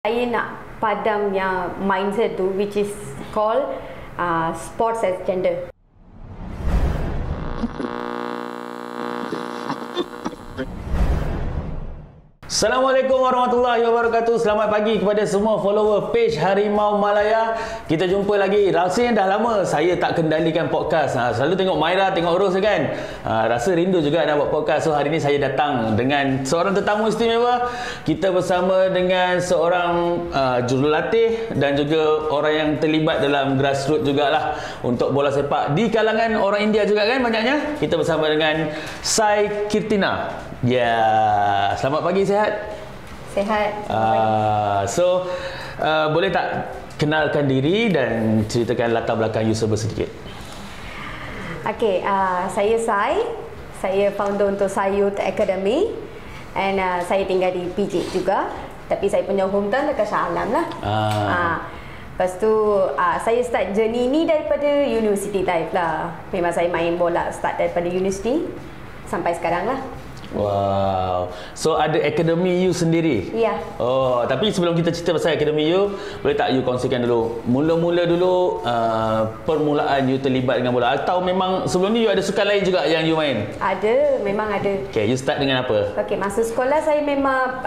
Saya nak padam yang mindset tu, which is called sports as gender. Assalamualaikum warahmatullahi wabarakatuh. Selamat pagi kepada semua follower page Harimau Malaya. Kita jumpa lagi. Rasanya dah lama saya tak kendalikan podcast. Selalu tengok Maira, tengok Ros kan. Rasa rindu juga nak buat podcast. So hari ini saya datang dengan seorang tetamu istimewa. Kita bersama dengan seorang jurulatih dan juga orang yang terlibat dalam grassroots jugalah untuk bola sepak di kalangan orang India juga kan banyaknya. Kita bersama dengan Saikirtina. Ya, selamat pagi, sehat? Sehat. Boleh tak kenalkan diri dan ceritakan latar belakang user sedikit? Okey, saya Sai. Saya founder untuk Sai Youth Academy. And saya tinggal di PJ juga. Tapi saya punya hometown dekat Shah Alam lah. Lepas tu, saya start journey ni daripada university life lah. Memang saya main bola start daripada university sampai sekarang lah. Wow. So ada akademi you sendiri? Ya. Oh, tapi sebelum kita cerita pasal akademi you, boleh tak you kongsikan dulu mula-mula dulu permulaan you terlibat dengan bola, atau memang sebelum ni you ada sukan lain juga yang you main? Ada, memang ada. Okay, you start dengan apa? Okay, masa sekolah saya memang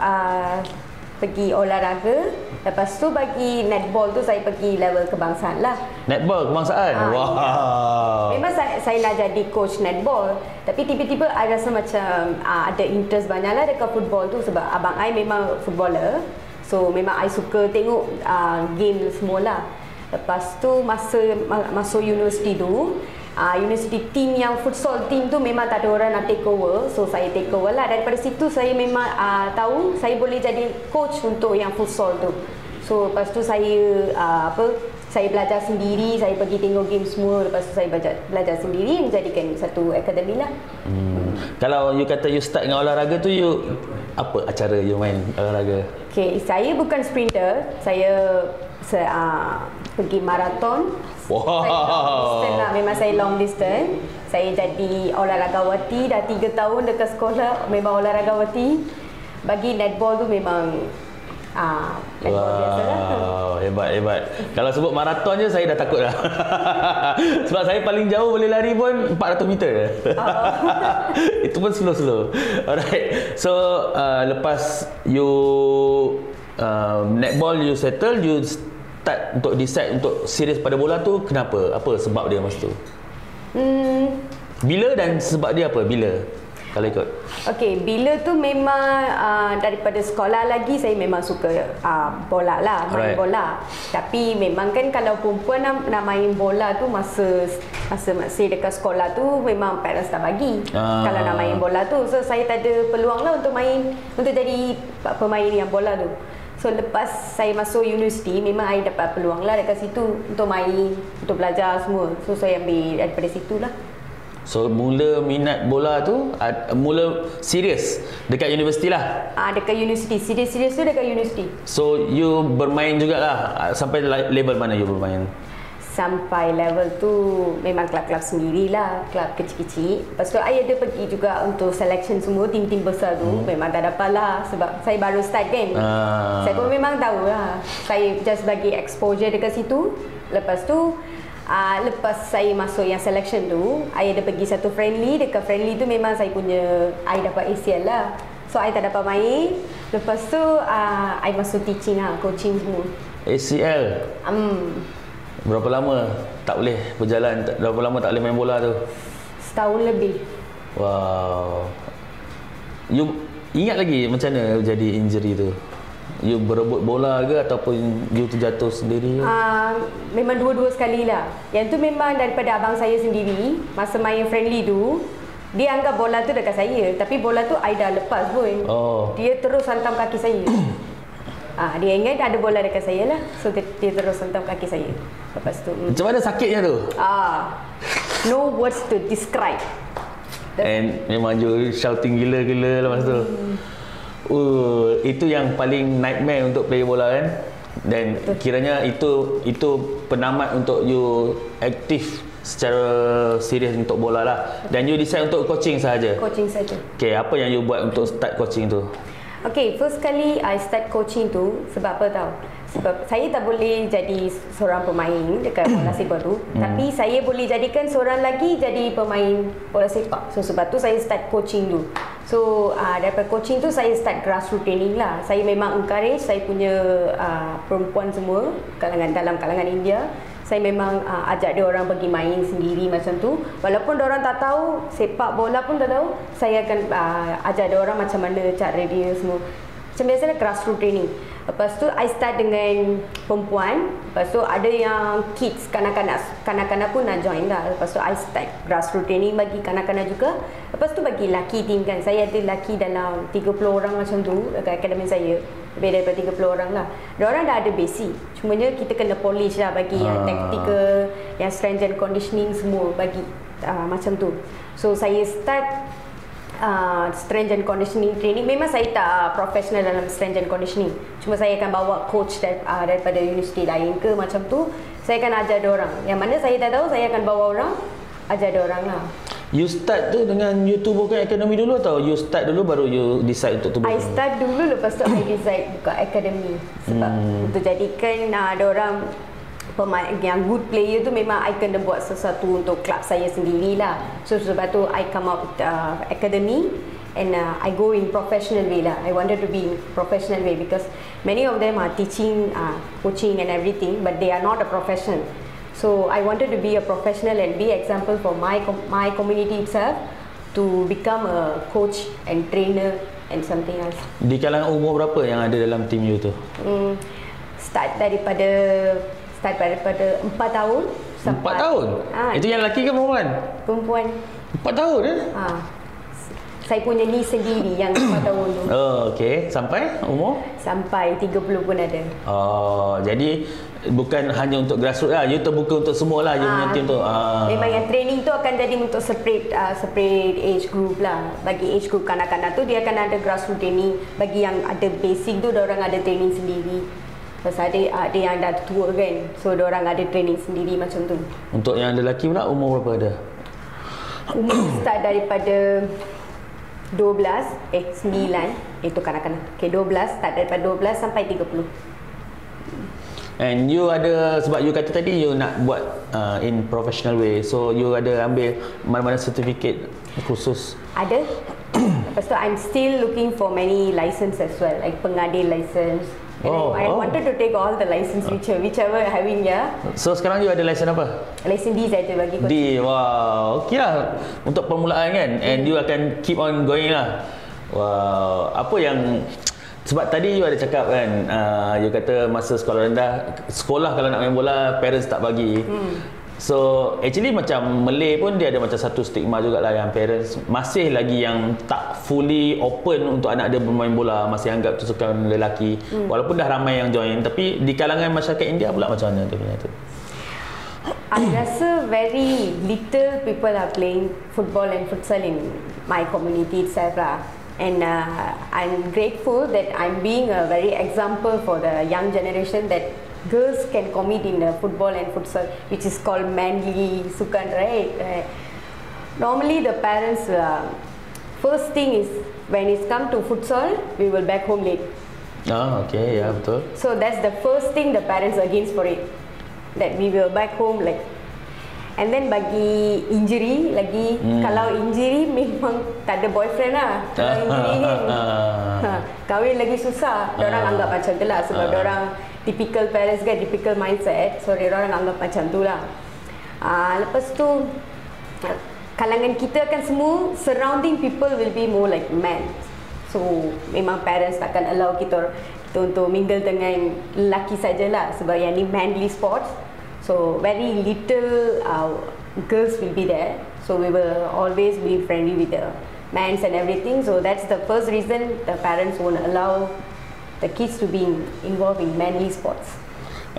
pergi olahraga. Lepas tu bagi netball tu saya pergi level kebangsaan lah. Netball kebangsaan? Wow. Ya. Memang saya nak jadi coach netball. Tapi tiba-tiba I rasa macam ada interest banyak lah dekat football tu. Sebab abang I memang footballer. So memang I suka tengok game semua lah. Lepas tu masa masuk universiti tu, university team yang futsal team tu memang tak ada orang nak take over. So saya take over lah. Daripada situ saya memang tahu saya boleh jadi coach untuk yang futsal tu. So lepas tu saya saya belajar sendiri, saya pergi tengok game semua. Lepas tu saya belajar sendiri menjadikan satu akademi lah. Kalau you kata you start dengan olahraga tu, you apa acara you main olahraga? Okay, saya bukan sprinter. Saya pergi maraton. Wow. Lah. Memang saya long distance. Saya jadi olahragawati dah 3 tahun dekat sekolah. Memang olahragawati. Bagi netball tu memang netball biasa lah. Hebat. Kalau sebut maraton je saya dah takut dah. Sebab saya paling jauh boleh lari pun 400 meter. Itu pun slow. Alright. So lepas you netball you settle, you start untuk decide untuk serius pada bola tu, kenapa? Apa sebab dia masa tu? Bila dan sebab dia apa? Bila? Kalau ikut. Okey, bila tu memang daripada sekolah lagi saya memang suka bola lah, main bola. Tapi memang kan kalau perempuan nak main bola tu masa masih dekat sekolah tu memang parents tak bagi. Kalau nak main bola tu, so saya tak ada peluang lah untuk jadi pemain yang bola tu. So lepas saya masuk universiti, memang saya dapat peluang lah dekat situ untuk main, untuk belajar semua. So saya ambil daripada situ lah. So mula minat bola tu, mula serius dekat universiti lah? Dekat universiti, serius tu dekat universiti. So you bermain jugalah, sampai level mana you bermain? Sampai level tu memang kelab-kelab sendirilah, kelab kecil-kecil. Lepas tu saya ada pergi juga untuk selection semua tim-tim besar tu. Memang tak dapat lah sebab saya baru start kan. Saya pun memang tahu lah. Saya just bagi exposure dekat situ. Lepas tu lepas saya masuk yang selection tu, saya ada pergi satu friendly. Dekat friendly tu memang saya punya, saya dapat ACL lah. So saya tak dapat main. Lepas tu saya masuk teaching lah, coaching semua. ACL? Berapa lama tak boleh berjalan? Berapa lama tak boleh main bola tu? Setahun lebih. Wow. You ingat lagi macam mana jadi injury tu? You berebut bola ke ataupun you terjatuh sendiri? Memang dua-dua sekali lah. Yang tu memang daripada abang saya sendiri. Masa main friendly tu, dia anggap bola tu dekat saya. Tapi bola tu I dah lepas pun. Dia terus hantam kaki saya. Dia ingat ada bola dekat saya lah. So dia terus hantam kaki saya. Lepas tu macam mana sakitnya tu? No words to describe. And memang you shouting gila-gila lepas tu. Itu yang paling nightmare untuk player bola kan. Dan kiranya itu penamat untuk you aktif secara serius untuk bola lah. Dan you decide untuk coaching sahaja? Coaching saja. Okay, apa yang you buat untuk start coaching tu? Okay, first kali I start coaching tu sebab apa tahu? Sebab saya tak boleh jadi seorang pemain dekat bola sepak tu, tapi saya boleh jadikan seorang lagi jadi pemain bola sepak. So sebab tu saya start coaching dulu. So daripada coaching tu saya start grassroots training lah. Saya memang encourage saya punya perempuan semua dalam kalangan India. Saya memang ajak dia orang pergi main sendiri macam tu. Walaupun dia orang tak tahu sepak bola pun tak tahu, saya akan ajak dia orang macam mana cara dia semua. Macam biasanya grassroots training. Lepas tu I start dengan perempuan. Lepas tu ada yang kids, kanak-kanak pun nak join lah. Lepas tu I start grassroots training bagi kanak-kanak juga. Lepas tu bagi laki team kan. Saya ada laki dalam 30 orang macam tu dekat akademi saya. Lebih daripada 30 orang lah. Diorang dah ada basic. Cumanya kita kena polish lah bagi yang tactical, yang strength and conditioning semua bagi macam tu. So saya start strength and conditioning training. Memang saya tak professional dalam strength and conditioning. Cuma saya akan bawa coach daripada universiti lain ke macam tu. Saya akan ajar dia orang. Yang mana saya tak tahu, saya akan bawa orang, ajar dia orang lah. You start tu dengan YouTube buka akademi dulu atau you start dulu baru you decide untuk tu? I start dulu, lepas tu I decide buka akademi. Sebab untuk jadikan ada orang pemain yang good player tu memang I kena buat sesuatu untuk klub saya sendirilah. So sebab tu I come up with academy and I go in professional way lah. I wanted to be in professional way because many of them are teaching, coaching and everything, but they are not a professional. So I wanted to be a professional and be example for my community itself to become a coach and trainer and something else. Di kalangan umur berapa yang ada dalam tim you tu? Start daripada 4 tahun sampai 4 tahun? Itu yang lelaki ke perempuan? Perempuan. 4 tahun Saya punya ni sendiri yang 4 tahun tu. Oh, okey. Sampai umur? Sampai 30 pun ada. Oh, jadi bukan hanya untuk grassroots lah. You terbuka untuk semua lah. You punya tim tu. Memang yang training tu akan jadi untuk separate age group lah. Bagi age group kanak-kanak tu dia akan ada grassroots training. Bagi yang ada basic tu, diorang ada training sendiri. Lepas ada yang dah tua kan. So diorang ada training sendiri macam tu. Untuk yang lelaki pula umur berapa ada? Umur start daripada 9 itu kanak-kanak. Okay, 12 start daripada 12 sampai 30. And you ada, sebab you kata tadi you nak buat in professional way, so you ada ambil mana-mana certificate khusus? Ada. Lepas tu I'm still looking for many license as well, like pengadil license. And I wanted to take all the license whichever having So sekarang you ada license apa? License D saja bagi coach. D, wow, okey lah untuk permulaan kan. And you akan keep on going lah. Wow, apa yang, sebab tadi you ada cakap kan, you kata masa sekolah rendah, sekolah kalau nak main bola parents tak bagi. So actually macam Malay pun dia ada macam satu stigma jugalah yang parents masih lagi yang tak fully open untuk anak dia bermain bola, masih anggap tu sukan lelaki. Walaupun dah ramai yang join, tapi di kalangan masyarakat India pula macam mana tu punya tu? I rasa very little people are playing football and futsal in my community itself lah. And I'm grateful that I'm being a very example for the young generation that girls can compete in football and futsal, which is called manly sukan, right? Normally the parents, first thing is when it's come to futsal, we will back home late. Okay, ya betul. So that's the first thing the parents against for it, that we will back home like. And then bagi injury lagi, kalau injury memang tak ada boyfriend lah. Kalau injury kan, kahwin lagi susah. Diorang anggap macam tu lah, sebab diorang typical parents kan, typical mindset. So diorang anggap macam tu lah. Lepas tu kalangan kita akan semua, surrounding people will be more like men. So memang parents takkan allow kita untuk mingle dengan lelaki sajalah, sebab yang ni manly sports. So very little girls will be there. So we will always be friendly with the men and everything. So that's the first reason the parents won't allow the kids to be involved in manly sports.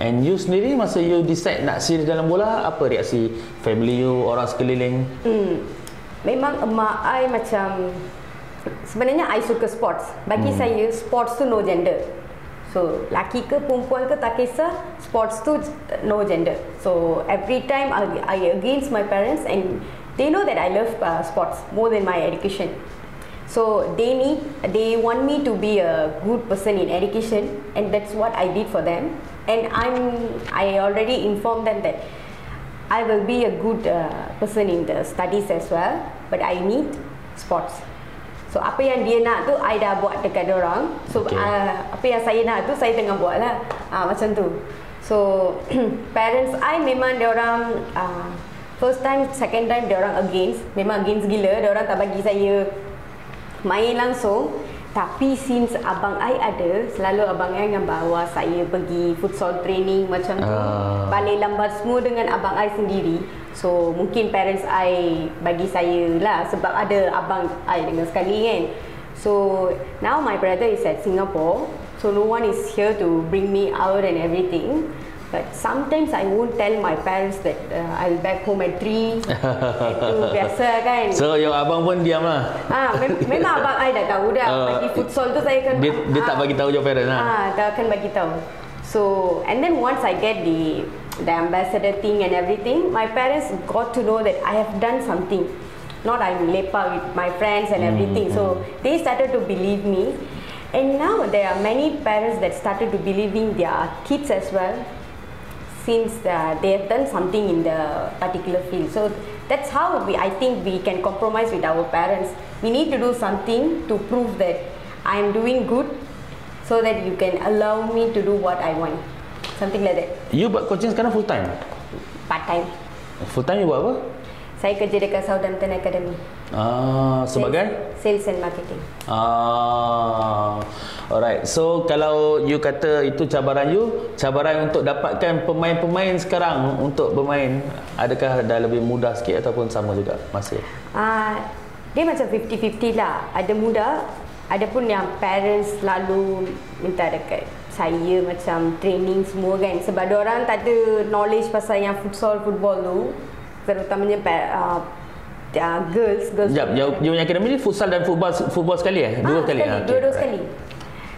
And you sendiri masa you decide nak serius dalam bola, apa reaksi family you, orang sekeliling? Memang emak I macam, sebenarnya I suka sports. Bagi saya sports tu no gender. So laki ke perempuan ke tak kisah, sports tu no gender. So every time I against my parents, and they know that I love sports more than my education. So they want me to be a good person in education, and that's what I did for them. And I already informed them that I will be a good person in the studies as well, but I need sports. So apa yang dia nak tu I dah buat dekat diorang. So apa yang saya nak tu saya tengah buat lah. Macam tu. So parents I memang diorang first time, second time diorang against. Memang against gila. Diorang tak bagi saya main langsung. Tapi since abang I ada, selalu abang I yang bawa saya pergi futsal training macam tu. Balik lambat semua dengan abang I sendiri. So mungkin parents I bagi saya lah sebab ada abang I dengan sekali kan. So now my brother is at Singapore. So no one is here to bring me out and everything. But sometimes I won't tell my parents that I'll back home at 3. Itu biasa kan. So yang abang pun diam lah. Memang abang I dah tahu dah. Bagi futsal tu saya kan. Dia tak bagi tahu your parents lah. Tak akan bagi tahu. So and then once I get the ambassador thing and everything, my parents got to know that I have done something. Not I'm lepak with my friends and everything. So they started to believe me. And now there are many parents that started to believing their kids as well, since they have done something in the particular field. So that's how I think we can compromise with our parents. We need to do something to prove that I am doing good, so that you can allow me to do what I want. Something like that. You buat coaching sekarang full time? Part time. Full time you buat apa? Saya kerja dekat Sai Youth Academy. Sebagai? Sales and marketing. Alright. So kalau you kata itu cabaran untuk dapatkan pemain-pemain sekarang untuk bermain, adakah dah lebih mudah sikit ataupun sama juga masih? Dia macam 50-50 lah. Ada mudah, ada pun yang parents selalu minta dekat saya macam training semua kan, sebab diorang tak ada knowledge pasal yang football tu, terutamanya girls. You punya akademi ni futsal dan football sekali Dua kali? Dua sekali.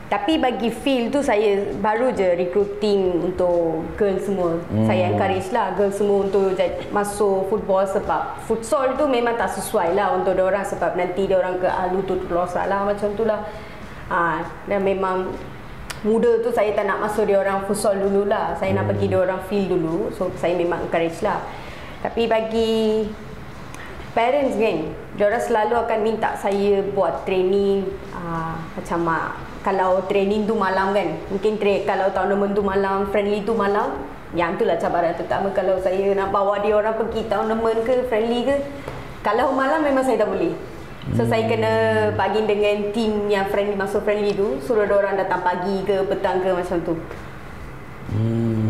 Tapi bagi field tu saya baru je recruiting untuk girls semua. Saya encourage lah girls semua untuk masuk football, sebab futsal tu memang tak sesuai lah untuk diorang, sebab nanti diorang ke lutut losak lah macam tu lah. Dan memang muda tu saya tak nak masuk diorang futsal dulu lah. Saya nak bagi diorang field dulu. So saya memang encourage lah. Tapi bagi parents kan, diorang selalu akan minta saya buat training macam kalau training tu malam kan, mungkin kalau tournament tu malam, friendly tu malam, yang tu lah cabaran terutama. Kalau saya nak bawa dia orang pergi tournament ke friendly ke, kalau malam memang saya tak boleh. So saya kena bagi dengan team yang friendly, masuk friendly tu, suruh dia orang datang pagi ke petang ke macam tu.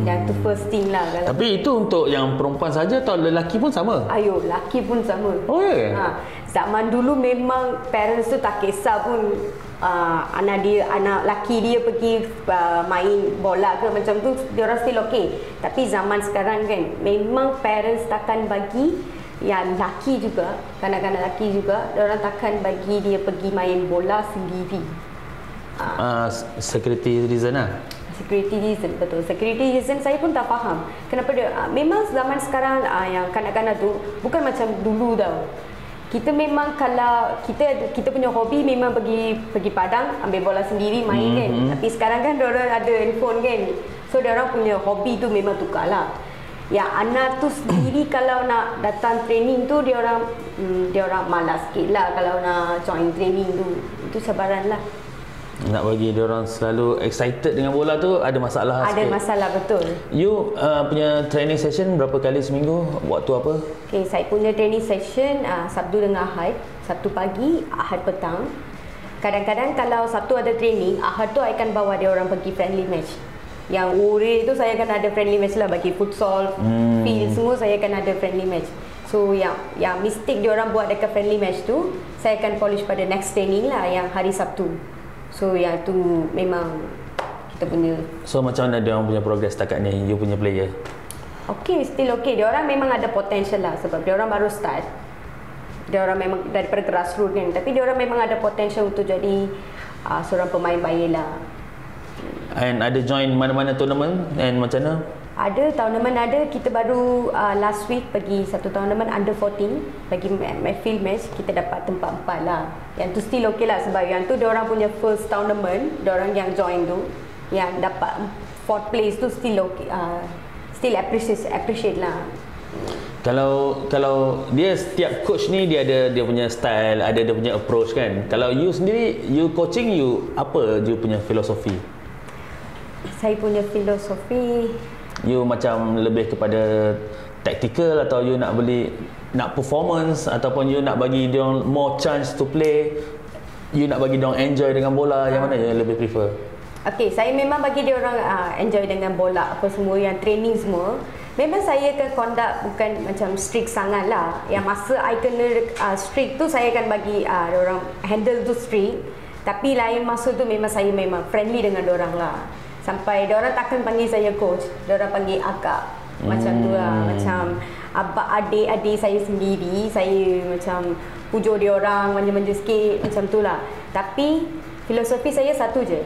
Yang tu first thing lah. Tapi itu untuk yang perempuan saja atau lelaki pun sama? Lelaki pun sama. Zaman dulu memang parents tu tak kisah pun anak lelaki dia pergi main bola ke macam tu, dia orang still okay. Tapi zaman sekarang kan, memang parents takkan bagi yang lelaki juga, kanak-kanak lelaki juga, dia orang takkan bagi dia pergi main bola sendiri. Security reason lah. Security reason, betul. Security reason saya pun tak faham. Kenapa dia memang zaman sekarang yang kanak-kanak tu bukan macam dulu tau. Kita memang kalau kita punya hobi memang pergi padang ambil bola sendiri main kan. Tapi sekarang kan diorang ada handphone kan. So diorang punya hobi tu memang tukar lah. Yang anak tu sendiri kalau nak datang training tu diorang malas sikit lah kalau nak join training tu. Itu cabaran lah. Nak bagi diorang selalu excited dengan bola tu ada masalah sikit. Ada masalah, betul. You punya training session berapa kali seminggu? Waktu apa? Okay, saya punya training session Sabtu dengan Ahad. Sabtu pagi, Ahad petang. Kadang-kadang kalau Sabtu ada training, Ahad tu I akan bawa dia orang pergi friendly match. Yang Ure tu saya akan ada friendly match lah, bagi futsal, field semua saya akan ada friendly match. So yang mistake dia orang buat dekat friendly match tu, saya akan polish pada next training lah yang hari Sabtu. So yang tu memang kita punya. So macam mana dia orang punya progress setakat ni, you punya player? Okay, still okay. Dia orang memang ada potential lah, sebab dia orang baru start. Dia orang memang daripada grassroots kan, tapi dia orang memang ada potential untuk jadi seorang pemain baik lah. And ada join mana-mana tournament and macam mana? Ada tournament ada, kita baru last week pergi satu tournament under 14 bagi field match, kita dapat tempat 4 lah. Yang tu still okay lah sebab yang tu diorang punya first tournament, diorang yang join tu, yang dapat 4th place tu still okay, still appreciate lah. Kalau dia setiap coach ni dia ada dia punya style, ada dia punya approach kan. Kalau you sendiri, you coaching, you apa you punya filosofi? Saya punya filosofi, you macam lebih kepada tactical atau you nak performance ataupun you nak bagi dia more chance to play, you nak bagi dia enjoy dengan bola, yang mana you lebih prefer? Okay, saya memang bagi dia orang enjoy dengan bola apa semua, yang training semua. Memang saya akan conduct bukan macam strict sangat lah. Yang masa I kena strict tu saya akan bagi dia orang handle tu strict. Tapi lain masa tu memang saya memang friendly dengan dia orang lah. Sampai diorang takkan panggil saya coach, diorang panggil akak. Macam tu lah, macam adik-adik saya sendiri, saya macam pujuk diorang, manja-manja sikit, macam tu lah. Tapi filosofi saya satu je,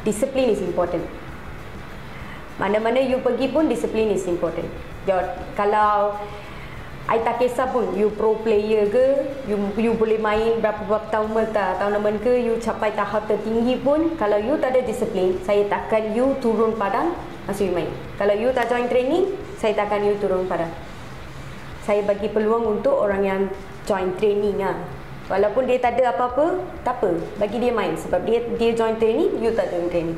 disiplin is important. Mana-mana you pergi pun disiplin is important. Kalau I tak kisah pun you pro player ke, you boleh main berapa tournament ke, you capai tahap tertinggi pun, kalau you tak ada disiplin, saya takkan you turun padang masa you main. Kalau you tak join training, saya takkan you turun padang. Saya bagi peluang untuk orang yang join training lah. Walaupun dia tak ada apa-apa, tak apa, bagi dia main. Sebab dia join training, you tak join training.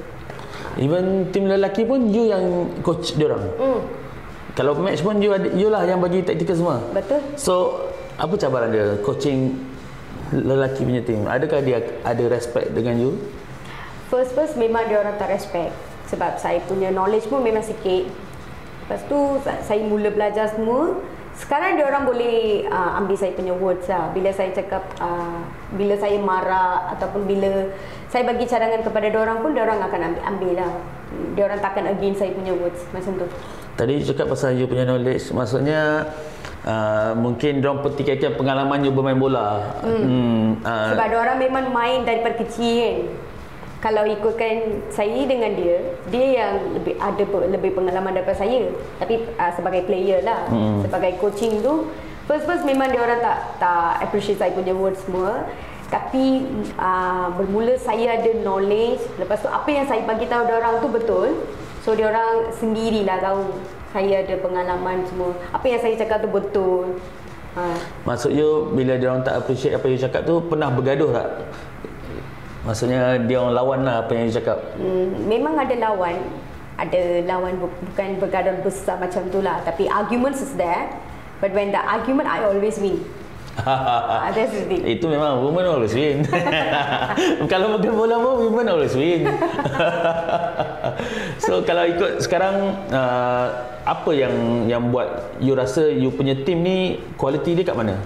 Even tim lelaki pun you yang coach diorang. Kalau match pun you lah yang bagi taktikal semua. Betul. So, apa cabaran dia coaching lelaki punya tim? Adakah dia ada respect dengan you? First memang dia orang tak respect. Sebab saya punya knowledge pun memang sikit. Lepas tu saya mula belajar semua. Sekarang dia orang boleh ambil saya punya words lah. Bila saya cakap, bila saya marah ataupun bila saya bagi cadangan kepada dia orang pun, dia orang akan ambil lah. Dia orang takkan against saya punya words macam tu. Tadi cakap pasal you punya knowledge, maksudnya mungkin diorang petikkan pengalaman you bermain bola. Sebab diorang memang main daripada kecil kan. Kalau ikutkan saya dengan dia yang lebih pengalaman daripada saya. Tapi sebagai player lah, sebagai coaching tu, first memang diorang tak appreciate saya punya words semua. Tapi bermula saya ada knowledge, lepas tu apa yang saya bagi tahu diorang tu betul. So diorang sendirilah tahu saya ada pengalaman semua. Apa yang saya cakap tu betul. Maksud you bila diorang tak appreciate apa you cakap tu, pernah bergaduh tak? Maksudnya dia orang lawan lah apa yang you cakap. Memang ada lawan. Ada lawan, bukan bergaduh besar macam tu lah. Tapi arguments is there. But when the argument, I always win. That's the thing. Itu memang women always win. Kalau makan bola pun women always win. So kalau ikut sekarang, apa yang buat you rasa you punya team ni quality dia kat mana?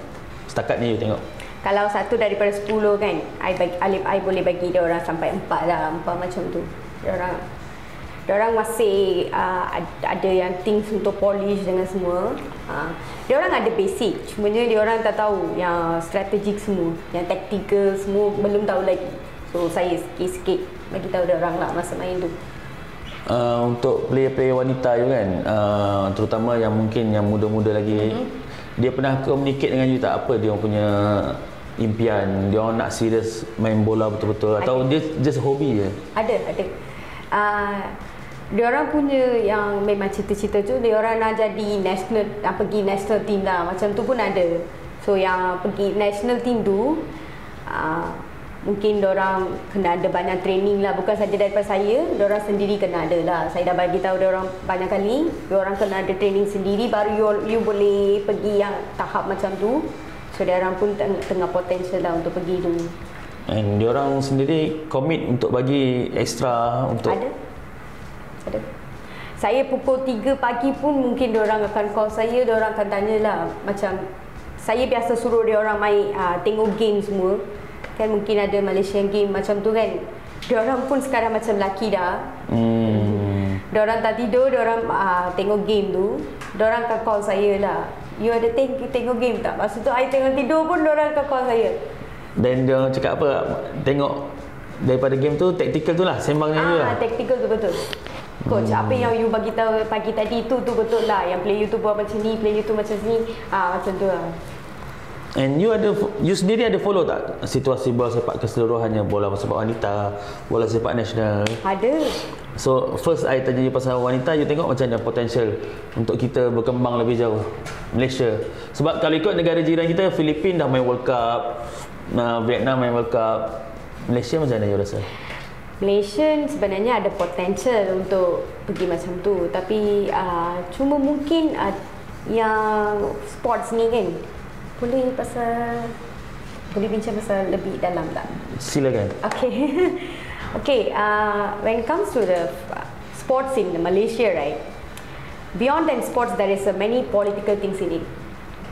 Setakat ni you tengok. Kalau satu daripada 10 kan, I boleh bagi dia orang sampai 4 lah, 4 macam tu. Dia orang masih ada yang things untuk polish dengan semua. Dia orang ada basic, cumanya dia orang tak tahu yang strategik semua, yang tactical semua belum tahu lagi. So saya sikit-sikit bagi tahu dia orang lah masa main tu. Untuk player-player wanita you kan, terutama yang mungkin yang muda-muda lagi, dia pernah communicate dengan you tak apa dia punya impian, dia orang nak serius main bola betul-betul atau dia just hobi je? Ada. Dia orang punya yang memang cita-cita tu, dia orang nak jadi national, pergi national team lah, macam tu pun ada. So yang pergi national team tu mungkin dia orang kena ada banyak training lah, bukan saja daripada saya, dia orang sendiri kena ada lah. Saya dah bagi tahu dia orang banyak kali, dia orang kena ada training sendiri baru you boleh pergi yang tahap macam tu. So dia orang pun tengah potensial lah untuk pergi tu. And dia orang sendiri komit untuk bagi ekstra untuk ada. Saya pukul 3 pagi pun mungkin dia orang akan call saya, dia orang akan tanyalah, macam saya biasa suruh dia orang main tengok game semua. Kan mungkin ada Malaysian game macam tu kan. Dia orang pun sekarang macam lelaki dah. Dia orang tak tidur, dia orang tengok game tu. Dia orang akan call saya lah. You ada tengok game tak? Masa tu I tengok tidur pun dia orang akan call saya. Dan dia orang cakap apa? Tengok daripada game tu, tactical tu lah, sembangnya you lah. Tactical tu betul. Coach, apa yang you bagi tahu pagi tadi tu betul lah. Yang player tu buat macam ni, player tu macam ni. Macam tu lah. And you sendiri ada follow tak situasi bola sepak keseluruhannya, bola sepak wanita, bola sepak nasional? Ada. So first I tanya you pasal wanita, you tengok macam ada potential untuk kita berkembang lebih jauh Malaysia. Sebab kalau ikut negara jiran kita, Filipina dah main World Cup, Vietnam main World Cup. Malaysia macam mana you rasa? Malaysia sebenarnya ada potential untuk pergi macam tu, tapi cuma mungkin yang sports ni kan, boleh bincang pasal lebih dalam tak? Silakan. Okay, when it comes to the sports in Malaysia, right? Beyond than sports, there is many political things in it.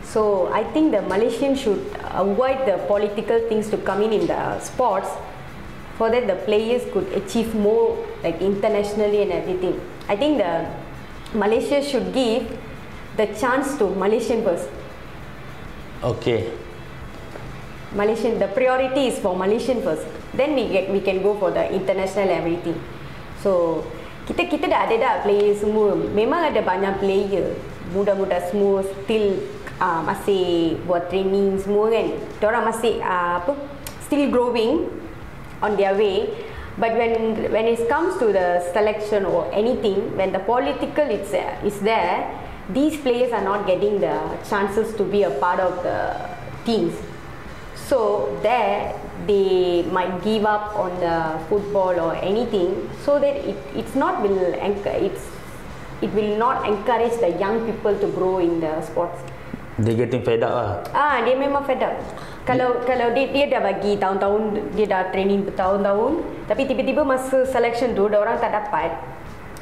So I think the Malaysians should avoid the political things to come in the sports, so that the players could achieve more, like internationally and everything. I think the Malaysia should give the chance to Malaysian first. Okay. The priority is for Malaysian first. Then we can go for the international everything. So kita dah ada player semua. Memang ada banyak player muda-muda semua still masih buat training semua kan. Diorang masih still growing on their way. But when it comes to the selection or anything, when the political is there, these players are not getting the chances to be a part of the teams. So there they might give up on the football or anything, so that it will not encourage the young people to grow in the sports. They getting fed up lah. Dia memang fed up. Kalau dia dah bagi tahun-tahun, dia dah training bertahun-tahun, tapi tiba-tiba masa selection tu orang tak dapat.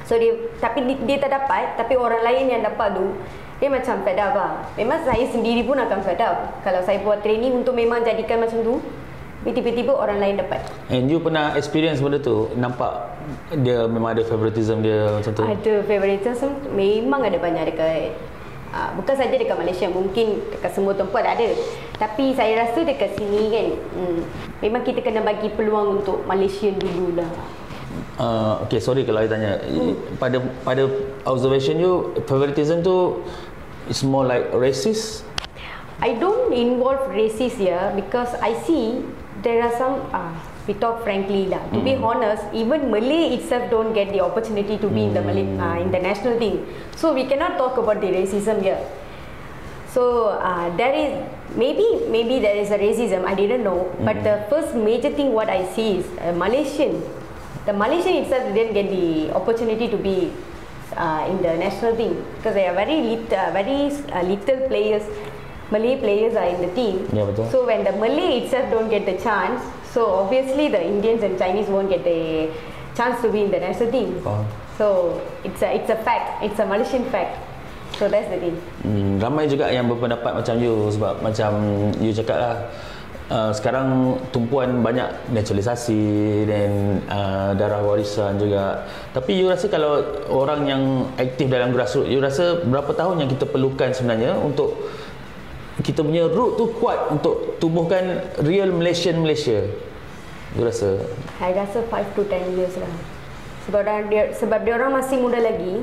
So dia tak dapat, tapi orang lain yang dapat tu, dia macam fed up lah. Memang saya sendiri pun akan fed up kalau saya buat training untuk memang jadikan macam tu, tapi tiba-tiba orang lain dapat. And you pernah experience benda tu? Nampak dia memang ada favoritism dia macam tu? Ada favoritism, memang ada banyak dekat bukan saja dekat Malaysia, mungkin dekat semua tempat ada. Tapi saya rasa dekat sini kan, memang kita kena bagi peluang untuk Malaysian dululah. Okay, sorry kalau saya tanya. Pada observation you, favoritism tu is more like racist? I don't involve racist here because I see there are some we talk frankly lah. To be honest, even Malay itself don't get the opportunity to be in the Malay in the national team. So we cannot talk about the racism here. So there is maybe there is a racism, I didn't know. But the first major thing what I see is the Malaysian itself didn't get the opportunity to be in the national team because they are very little players. Malay players are in the team. Yeah, betul. So when the Malay itself don't get the chance, so obviously the Indians and Chinese won't get the chance to be in the national team. So it's a fact. It's a Malaysian fact. So that's the thing. Ramai juga yang berpendapat macam you, sebab macam you cakap lah, sekarang tumpuan banyak naturalisasi dan darah warisan juga. Tapi you rasa kalau orang yang aktif dalam grassroots, you rasa berapa tahun yang kita perlukan sebenarnya untuk kita punya root tu kuat untuk tumbuhkan real Malaysia? You rasa? Saya rasa 5 to 10 years lah. Sebab dia orang masih muda lagi.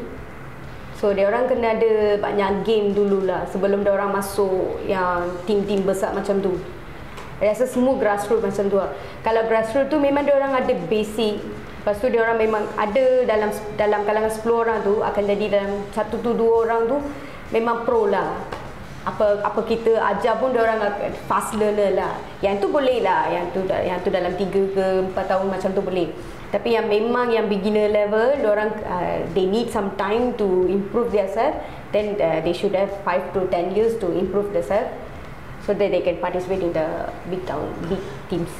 So dia orang kena ada banyak game dululah sebelum dia orang masuk yang tim-tim besar macam tu. Saya rasa semua grassroots macam tu lah. Kalau grassroots tu memang dia orang ada basic. Lepas tu dia orang memang ada dalam kalangan 10 orang tu akan jadi dalam 1 to 2 orang tu memang pro lah. Apa kita ajar pun dia orang fast learner lah. Yang tu boleh lah, yang tu dalam 3 ke 4 tahun macam tu boleh. Tapi yang memang yang beginner level, dia orang they need some time to improve themselves. Then they should have 5 to 10 years to improve themselves, so that they can participate in the big teams.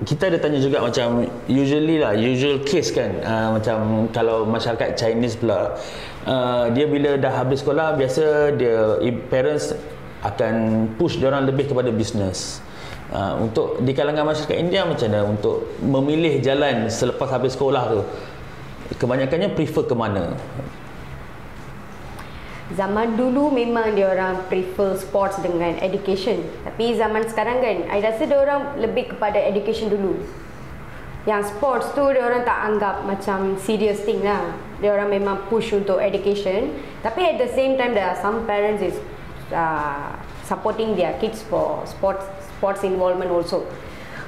Kita ada tanya juga macam usual case kan, macam kalau masyarakat Chinese pula, dia bila dah habis sekolah, biasa dia parents akan push dia orang lebih kepada bisnes. Untuk di kalangan masyarakat India macam mana untuk memilih jalan selepas habis sekolah tu? Kebanyakannya prefer ke mana? Zaman dulu memang dia orang prefer sports dengan education. Tapi zaman sekarang kan, I rasa dia orang lebih kepada education dulu. Yang sports tu dia orang tak anggap macam serious thing lah. Dia orang memang push untuk education. Tapi at the same time there are some parents is supporting their kids for sports involvement also.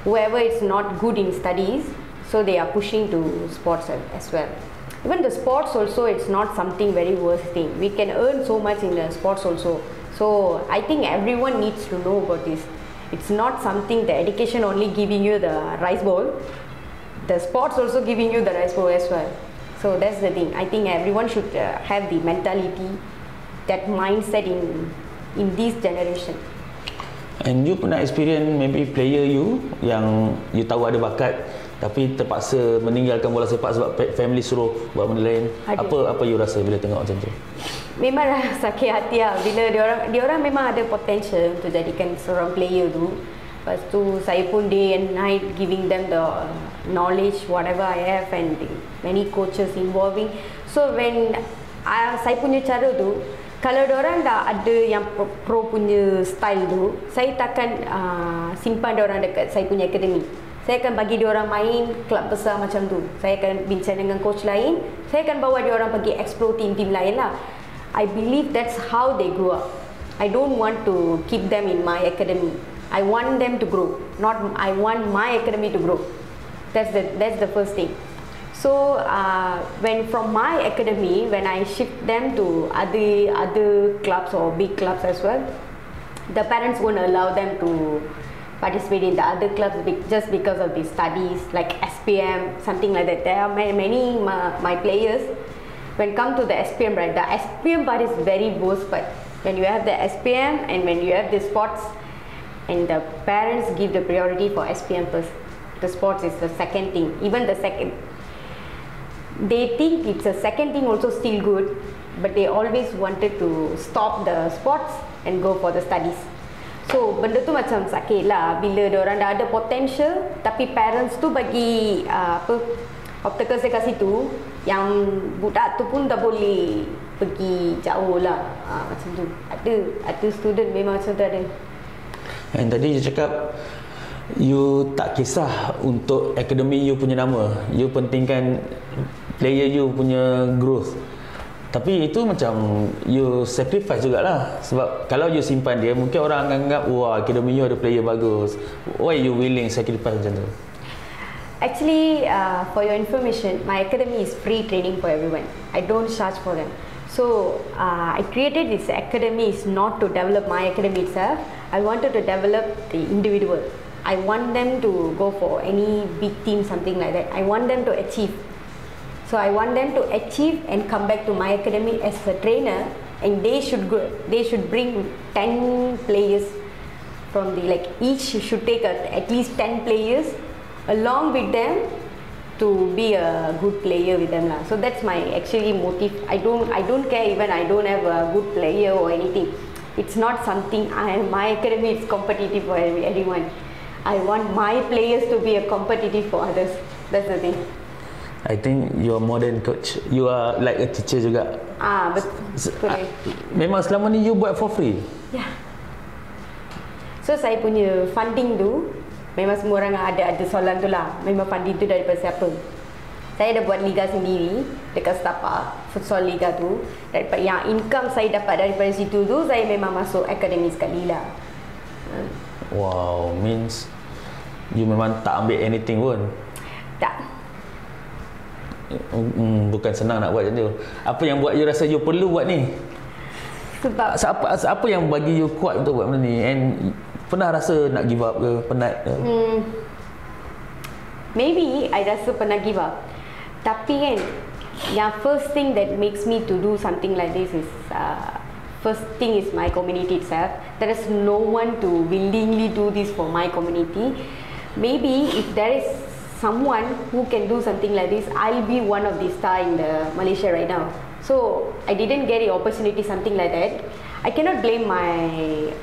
Whoever is not good in studies, so they are pushing to sports as well. Even the sports also, it's not something very worst thing. We can earn so much in the sports also. So I think everyone needs to know about this. It's not something the education only giving you the rice bowl. The sports also giving you the rice bowl as well. So that's the thing. I think everyone should have the mentality, that mindset in this generation. And you pernah experience maybe player you yang you tahu ada bakat tapi terpaksa meninggalkan bola sepak sebab family suruh buat benda lain. Apa you rasa bila tengok macam tu? Memang sakit hati lah bila dia orang memang ada potential untuk jadikan seorang player tu. Lepas tu saya pun day and night giving them the knowledge whatever I have, and many coaches involving. So when saya punya cara tu, kalau diorang dah ada yang pro punya style tu, saya takkan simpan diorang dekat saya punya akademi. Saya akan bagi diorang main kelab besar macam tu. Saya akan bincang dengan coach lain. Saya akan bawa diorang pergi explore team-team lain lah. I believe that's how they grow up. I don't want to keep them in my academy. I want them to grow. Not I want my academy to grow. That's the first thing. So when from my academy, when I shift them to other clubs or big clubs as well, the parents won't allow them to participate in the other clubs just because of the studies, like SPM, something like that. There are many my players. When come to the SPM, right, the SPM part is very worst part. When you have the SPM and when you have the sports, and the parents give the priority for SPM first. The sports is the second thing. Even the second, they think it's a second thing also still good, but they always wanted to stop the sports and go for the studies. So benda tu macam sakit lah bila diorang dah ada potential tapi parents tu bagi obstacles dekat situ yang budak tu pun tak boleh pergi jauh lah. Macam tu. Ada student memang macam tu ada. And tadi you cakap you tak kisah untuk akademi you punya nama, you pentingkan player you punya growth. Tapi itu macam you sacrifice jugalah. Sebab kalau you simpan dia, mungkin orang akan anggap wah akademi you ada player bagus. Why you willing sacrifice macam tu? Actually, for your information, my academy is free training for everyone. I don't charge for them. So I created this academy is not to develop my academy itself. I wanted to develop the individual. I want them to go for any big team, something like that. I want them to achieve. So I want them to achieve and come back to my academy as a trainer, and they should bring 10 players from the each should take at least 10 players along with them to be a good player with them lah. So that's my actually motive. I don't care even I don't have a good player or anything. It's not something my academy is competitive for everyone. I want my players to be a competitive for others. That's the thing. I think you are more than coach. You are like a teacher juga. Betul. Memang selama ni you buat for free? Yeah. So saya punya funding tu, memang semua orang ada soalan tu lah. Memang funding tu daripada siapa? Saya dah buat liga sendiri dekat Setapak, futsal liga tu. Daripada yang income saya dapat daripada situ tu, saya memang masuk akademi sekali lah. Wow, means you memang tak ambil anything pun? Tak. Bukan senang nak buat macam tu. Apa yang buat you rasa you perlu buat ni? Sebab apa yang bagi you kuat untuk buat benda ni? And pernah rasa nak give up ke? Penat ke? Maybe I rasa pernah give up. Tapi kan, yang first thing that makes me to do something like this is first thing is my community itself. There is no one to willingly do this for my community. Maybe if there is someone who can do something like this, I'll be one of the star in the Malaysia right now. So I didn't get the opportunity, something like that. I cannot blame my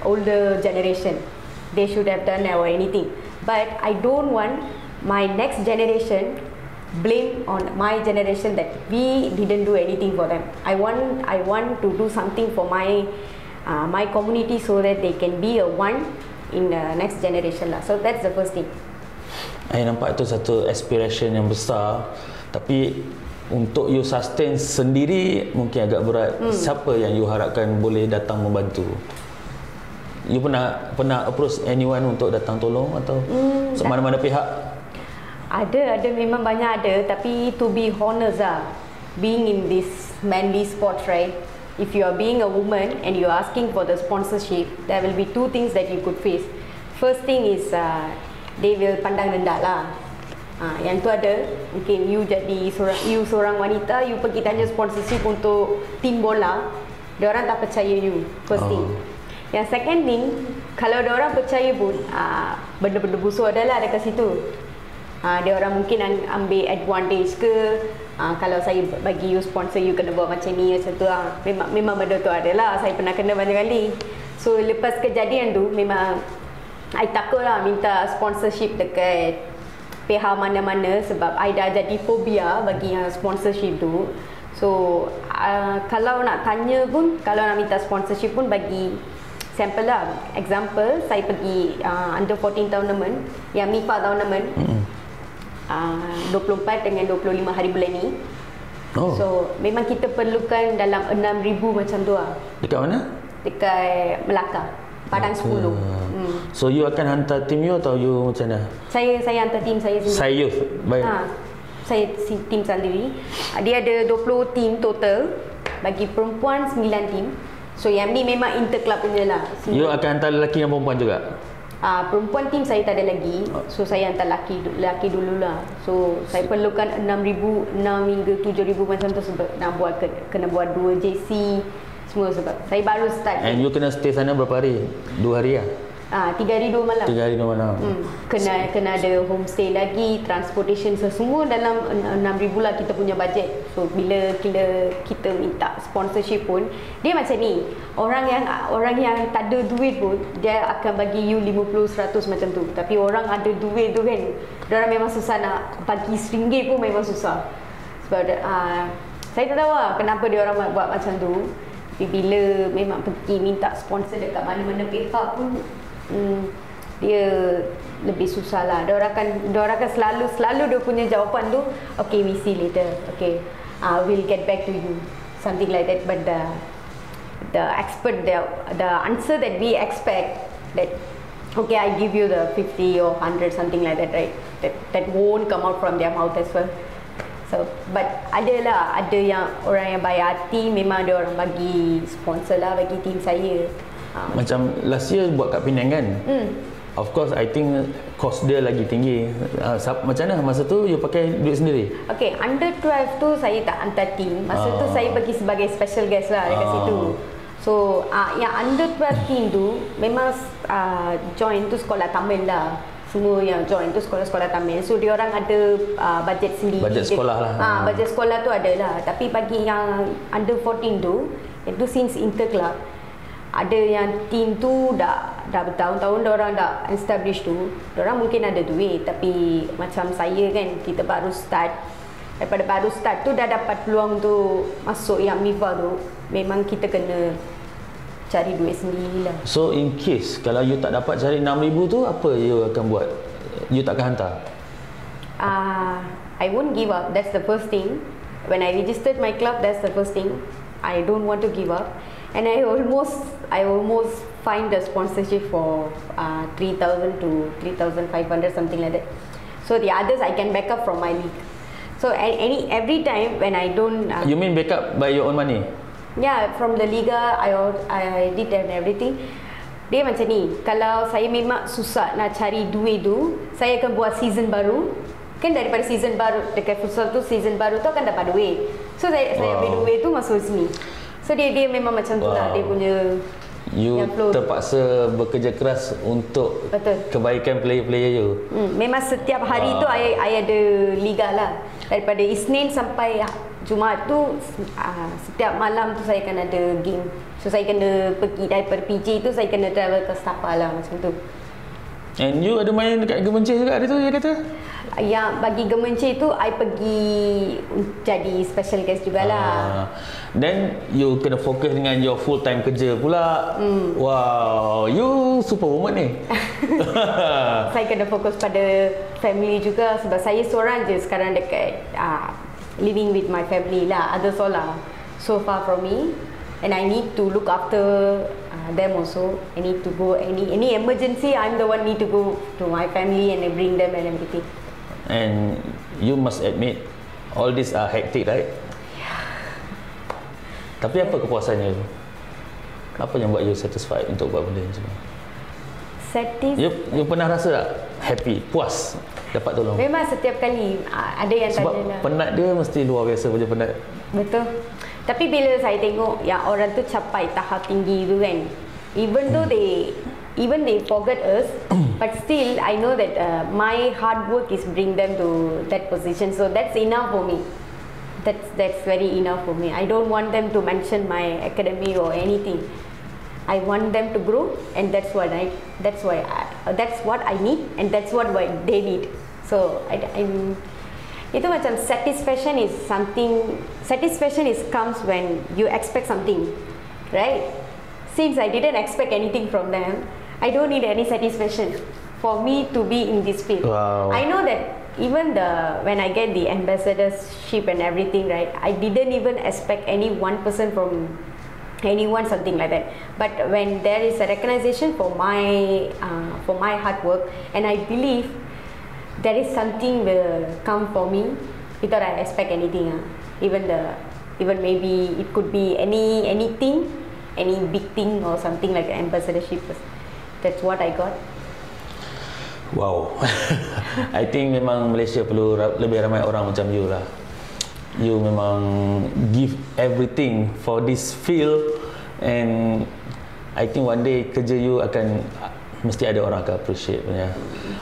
older generation. They should have done or anything. But I don't want my next generation blame on my generation that we didn't do anything for them. I want to do something for my community so that they can be a one in the next generation lah. So that's the first thing. Saya nampak itu satu aspiration yang besar, tapi untuk you sustain sendiri mungkin agak berat. Siapa yang you harapkan boleh datang membantu? You pernah approach anyone untuk datang tolong atau mana-mana pihak? Ada memang banyak ada, tapi to be honest being in this manly sports, right? If you are being a woman and you are asking for the sponsorship, there will be two things that you could face. First thing is they will pandang rendah lah. Yang tu ada, mungkin you jadi seorang wanita, you pergi tanya sponsorship untuk tim bola, dia orang tak percaya you. First thing. Yang second thing, kalau dia orang percaya pun benda-benda busuk adalah dekat situ. Dia orang mungkin ambil advantage ke, kalau saya bagi you sponsor, you kena buat macam ni, macam tu. Memang benda tu adalah, saya pernah kena banyak kali. So lepas kejadian tu, memang I takut lah minta sponsorship dekat pihak mana-mana, sebab I dah jadi fobia bagi yang sponsorship tu. So kalau nak tanya pun, kalau nak minta sponsorship pun, bagi sampel lah. Example, saya pergi under 14 tournament, yang MIFA tournament, 24 dengan 25 hari bulan ni. So memang kita perlukan dalam 6,000 macam tu lah. Dekat mana? Dekat Melaka, Padang 10. So you akan hantar tim you atau you macam mana? Saya hantar tim saya sendiri. Sai Youth. Baik. Saya tim sendiri. Dia ada 20 tim total. Bagi perempuan 9 tim. So yang ni memang interclub punya lah. You akan hantar lelaki dan perempuan juga? Perempuan tim saya tak ada lagi. So saya hantar lelaki dululah. So saya perlukan 6,000, 6 hingga 7,000 macam tu, sebab nak buat kena buat 2 JC semua, sebab saya baru start. And you kena stay sana berapa hari? 2 hari lah? 3 hari 2 malam. 3 hari 2 malam. Kena ada homestay lagi, transportation, semua dalam 6,000 lah kita punya budget. So bila kita minta sponsorship pun, dia macam ni, orang yang tak ada duit pun, dia akan bagi you 50-100 macam tu. Tapi orang ada duit tu kan, diorang memang susah nak bagi RM1 pun, memang susah. Sebab saya tak tahu lah kenapa diorang buat macam tu. Tapi bila memang pergi minta sponsor dekat mana-mana pihak pun, dia lebih susah lah. Diorang akan selalu dia punya jawapan tu, okay, we see later, okay, we'll get back to you, something like that. But the answer that we expect, that okay, I give you the 50 or 100, something like that, right? That won't come out from their mouth as well. So, but ada yang orang yang baik hati, memang ada orang bagi sponsor lah bagi tim saya. Macam last year buat kat Penang kan? Of course, I think cost dia lagi tinggi. Macam mana masa tu you pakai duit sendiri? Okay, under 12 tu saya tak hantar tim. Masa tu saya pergi sebagai special guest lah dekat situ. So, yang under 12 team tu memang join tu sekolah Tamil lah. Semua yang join tu sekolah-sekolah Tamil. So dia orang ada bajet sendiri. Bajet sekolah lah. Bajet sekolah tu ada lah. Tapi bagi yang under 14 tu, itu since interclub, ada yang team tu dah bertahun-tahun dia orang dah establish tu. Dia orang mungkin ada duit, tapi macam saya kan, kita baru start. Daripada baru start tu dah dapat peluang tu masuk yang MIFA tu, memang kita kena cari duit sendiri lah. So in case kalau you tak dapat cari 6,000 tu, apa you akan buat? You tak akan hantar? I won't give up. That's the first thing. When I registered my club, that's the first thing. I don't want to give up. And I almost find the sponsorship for 3,000 to 3,500, something like that. So the others I can back up from my league. So every time when I don't you mean back up by your own money? Yeah, from the liga I did and everything. Dia macam ni, kalau saya memang susah nak cari duit tu, saya akan buat season baru. Kan daripada season baru dekat futsal tu, season baru tu akan dapat duit. So saya ambil duit tu masuk sini. So dia memang macam tu lah, dia punya. You terpaksa bekerja keras untuk kebaikan player-player you. Memang setiap hari tu I ada liga lah. Daripada Isnin sampai Jumaat tu, setiap malam tu saya akan ada game. So saya kena pergi daripada PJ tu, saya kena travel ke Sapa lah, macam tu. And you ada main dekat Gemencih juga hari tu, dia kata? yang bagi gemencih tu I pergi jadi special guest jugalah. Then you kena fokus dengan your full time kerja pula. Wow, you superwoman ni. Saya kena fokus pada family juga sebab saya seorang je sekarang dekat living with my family lah. Others all are so far from me and I need to look after them also. I need to go any emergency, I'm the one need to go to my family and bring them and everything. And you must admit all these are hectic, right? Tapi apa kepuasannya tu? Apa yang buat you satisfied untuk buat benda ni semua? You pernah rasa tak happy, puas dapat tolong? Memang setiap kali ada yang sebab tanya lah. Penat dia mesti luar biasa punya penat. Betul. Tapi bila saya tengok yang orang tu capai tahap tinggi tu kan, even though they forget us, but still I know that my hard work is bring them to that position. So that's enough for me. That's very enough for me. I don't want them to mention my academy or anything. I want them to grow, and that's what I need, and that's what they need. So itu macam satisfaction is something. Satisfaction comes when you expect something, right? Since I didn't expect anything from them, I don't need any satisfaction for me to be in this field. Wow. I know that even when I get the ambassadorship and everything, right, I didn't even expect any one person from anyone something like that. But when there is a recognition for my hard work, and I believe there is something will come for me without I expect anything. Even maybe it could be anything, any big thing or something like ambassadorship. That's what I got. Wow. I think memang Malaysia perlu lebih ramai orang macam you lah. You memang give everything for this field, and I think one day kerja you akan mesti ada orang akan appreciate punya.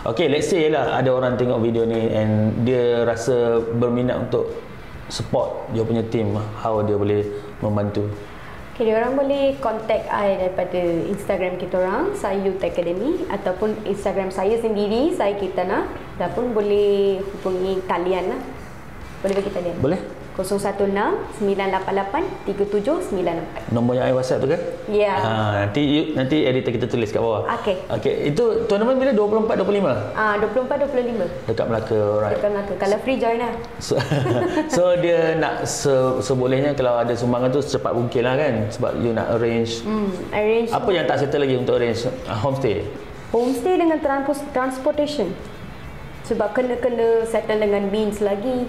Okay, let's say lah ada orang tengok video ni and dia rasa berminat untuk support dia punya team, how dia boleh membantu? Okay, diorang boleh contact I daripada Instagram kita orang, Sai Youth Academy, ataupun Instagram saya sendiri, Saikirtina, ataupun boleh hubungi talian lah. Boleh bagi talian? Boleh. 016-988-3794. Nombor yang WhatsApp tu kan? Ya. Nanti editor kita tulis kat bawah. Okey. Okey, itu tournament bila 24-25? 24-25. Dekat Melaka, right? Dekat Melaka. Kalau free join lah. So dia nak sebolehnya kalau ada sumbangan tu secepat mungkin lah kan? Sebab you nak arrange. Arrange. Apa yang tak settle lagi untuk arrange homestay? Homestay dengan transportation. Sebab kena settle dengan means lagi.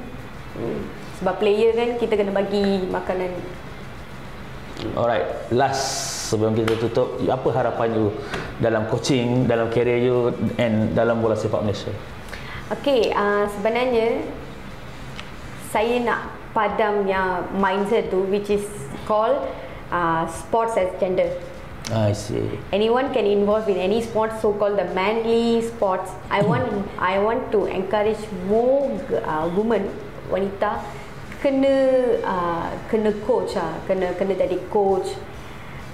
Sebab player kan kita kena bagi makanan. Alright, last sebelum kita tutup, apa harapan you dalam coaching, dalam career you and dalam bola sepak Malaysia? Okay, sebenarnya saya nak padam yang mindset tu, which is called sports as gender. I see. Anyone can involve in any sport, so called the manly sports. I want to encourage more women, wanita, kena coach kena jadi coach,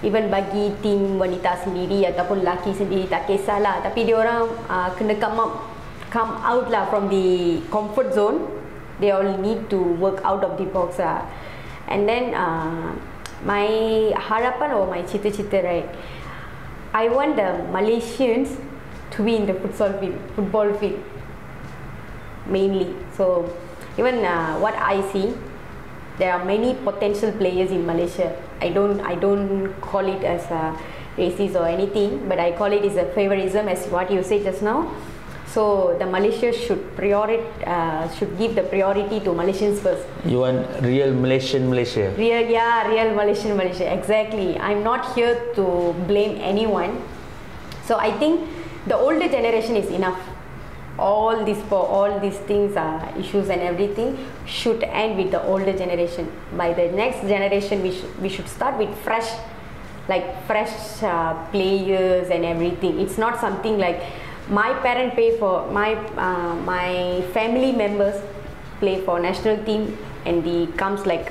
even bagi tim wanita sendiri ataupun lelaki sendiri, tak kisahlah, tapi dia orang kena come out lah from the comfort zone. They all need to work out of the box and then my harapan or my cita-cita, right, I want the Malaysians to be in the football field mainly. So even what I see, there are many potential players in Malaysia. I don't call it as a racist or anything, but I call it as a favoritism, as what you said just now. So the Malaysia should give the priority to Malaysians first. You want real Malaysian Malaysia? Real Malaysian Malaysia. Exactly. I'm not here to blame anyone. So I think the older generation is enough. All these things, issues and everything should end with the older generation. By the next generation, we should start with fresh players and everything. It's not something like my parent pay for my family members play for national team, and comes like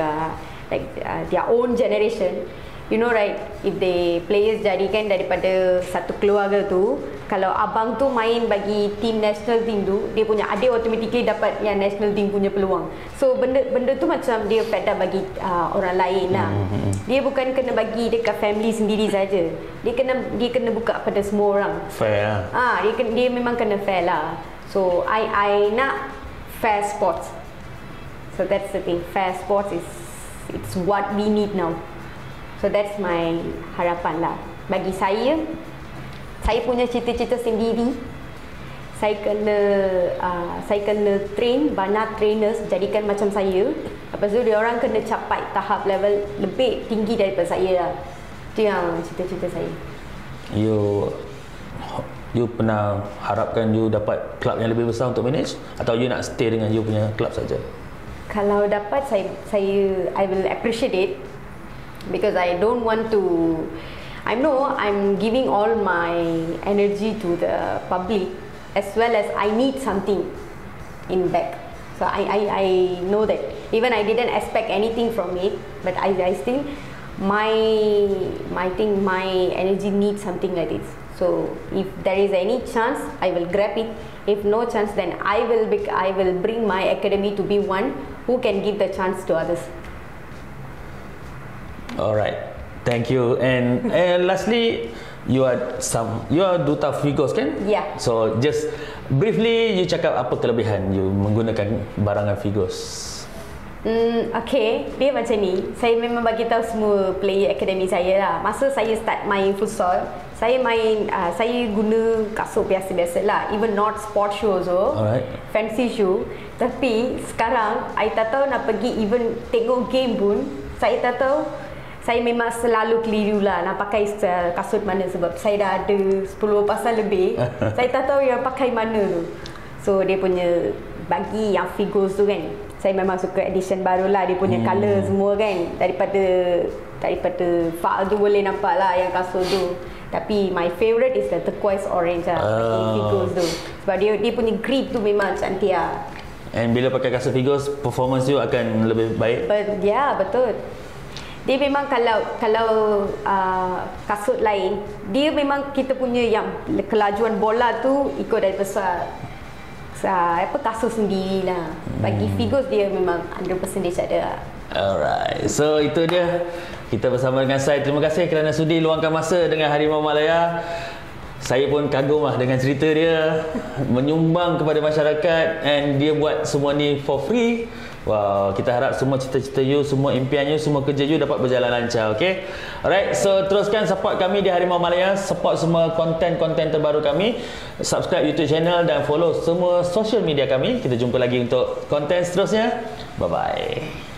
their own generation, you know right, if the players jadikan daripada satu keluarga tu, kalau abang tu main bagi team national team tu, dia punya adik automatically dapat yang national team punya peluang. So benda tu macam dia faedah bagi orang lain lah. Dia bukan kena bagi dekat family sendiri saja. Dia kena buka pada semua orang. Fair lah. Dia memang kena fair lah. So I nak fair sports. So that's the thing. Fair sports it's what we need now. So that's my harapan lah. Bagi saya punya cita-cita sendiri. Saya kena train banyak trainers jadikan macam saya. Lepas tu dia orang kena capai tahap level lebih tinggi daripada saya lah. Itu yang cita-cita saya. You pernah harapkan you dapat kelab yang lebih besar untuk manage, atau you nak stay dengan you punya kelab saja? Kalau dapat, I will appreciate it, because I don't want to. I know I'm giving all my energy to the public, as well as I need something in back. So I know that even I didn't expect anything from it, but I still my energy needs something like this. So if there is any chance, I will grab it. If no chance, then I will bring my academy to be one who can give the chance to others. Alright, thank you. And lastly, you are duta figures kan? Yeah. So just briefly, you cakap apa kelebihan you menggunakan barangan figures? Okay, dia macam ni. Saya memang bagi tahu semua player akademi saya lah. Masa saya start main futsal, saya guna kasut biasa-biasa lah. Even not sport shoe also. Alright. Fancy shoe. Tapi sekarang, I tak tahu nak pergi even tengok game pun, saya tak tahu. Saya memang selalu keliru lah nak pakai kasut mana, sebab saya dah ada 10 pasal lebih. Saya tak tahu yang pakai mana tu. So dia punya bagi yang figures tu kan, saya memang suka edition baru lah. Dia punya colour semua kan, daripada far tu boleh nampak lah yang kasut tu. Tapi my favourite is the turquoise orange lah, figures tu. Sebab dia punya grip tu memang cantik lah. And bila pakai kasut figures, performance you akan lebih baik? Ya, betul. Dia memang kalau kasut lain, dia memang kita punya yang kelajuan bola tu ikut daripada kasut sendiri lah. Bagi figures dia memang 100% ada. Alright, so itu dia kita bersama dengan Sai. Terima kasih kerana sudi luangkan masa dengan Harimau Malaya. Saya pun kagum lah dengan cerita dia, menyumbang kepada masyarakat, and dia buat semua ni for free. Wow, kita harap semua cita-cita you, semua impian you, semua kerja you dapat berjalan lancar, okay? Alright, so teruskan support kami di Harimau Malaya, support semua konten-konten terbaru kami, subscribe YouTube channel dan follow semua social media kami. Kita jumpa lagi untuk konten seterusnya. Bye-bye.